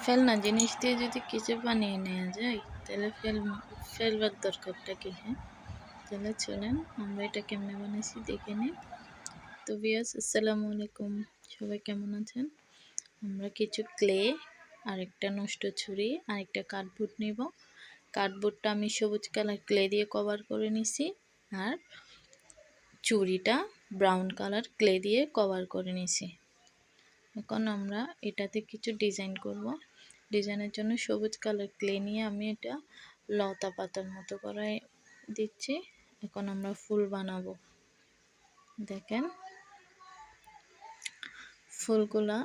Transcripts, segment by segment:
ফেলনা জিনিস দিয়ে যদি কিছু বানিয়ে নেওয়া যায় তাহলে ফেলবার দরকারটা কি? হ্যাঁ, তাহলে চলেন আমরা এটা কেমনে বানাইছি দেখে নিই। তো ভিউয়ার্স, আসসালামু আলাইকুম, সবাই কেমন আছেন? আমরা কিছু ক্লে আর একটা নষ্ট ছুরি আর একটা কার্ডবোর্ড নিব। কার্ডবোর্ডটা আমি সবুজ কালার ক্লে দিয়ে কভার করে নিছি আর চুড়িটা ব্রাউন কালার ক্লে দিয়ে কভার করে নিছি। এখন আমরা এটাতে কিছু ডিজাইন করব। ডিজাইনের জন্য সবুজ কালার ক্লে নিয়ে আমি এটা লতা পাতার মতো করে দিচ্ছি। এখন আমরা ফুল বানাবো। দেখেন ফুলগুলা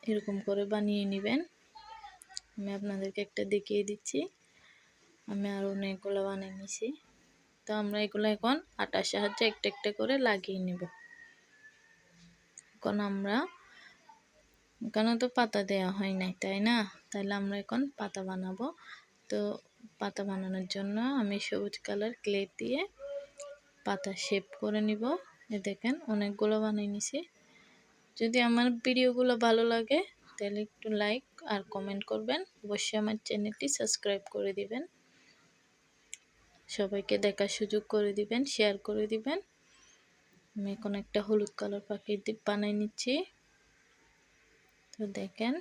এরকম করে বানিয়ে নেবেন। আমি আপনাদেরকে একটা দেখিয়ে দিচ্ছি। আমি আরও অনেকগুলো বানিয়ে নিছি। তো আমরা এগুলো এখন আটার সাহায্যে একটা একটা করে লাগিয়ে নেব। এখন আমরা এখানে তো পাতা দেওয়া হয় নাই, তাই না? তাহলে আমরা এখন পাতা বানাবো। তো পাতা বানানোর জন্য আমি সবুজ কালার ক্লে দিয়ে পাতা শেপ করে নিব। দেখেন অনেকগুলো বানিয়ে নিছি। যদি আমার ভিডিওগুলো ভালো লাগে তাহলে একটু লাইক আর কমেন্ট করবেন। অবশ্যই আমার চ্যানেলটি সাবস্ক্রাইব করে দিবেন, সবাইকে দেখার সুযোগ করে দিবেন, শেয়ার করে দিবেন। আমি এখন একটা হলুদ কালার পাখি বানিয়ে নিচ্ছি। তো দেখেন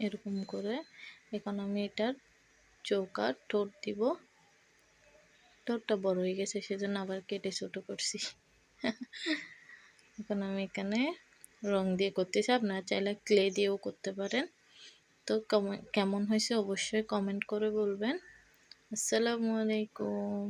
এরকম করে এখন আমি এটার চৌকার ঠোঁট দিব। ঠোঁটটা বড় হয়ে গেছে সেজন্য আবার কেটে ছোট করছি। এখন আমি এখানে রং দিয়ে করতেছি, আপনারা চাইলে ক্লে দিয়েও করতে পারেন। তো কেমন হয়েছে অবশ্যই কমেন্ট করে বলবেন। আসসালামু আলাইকুম।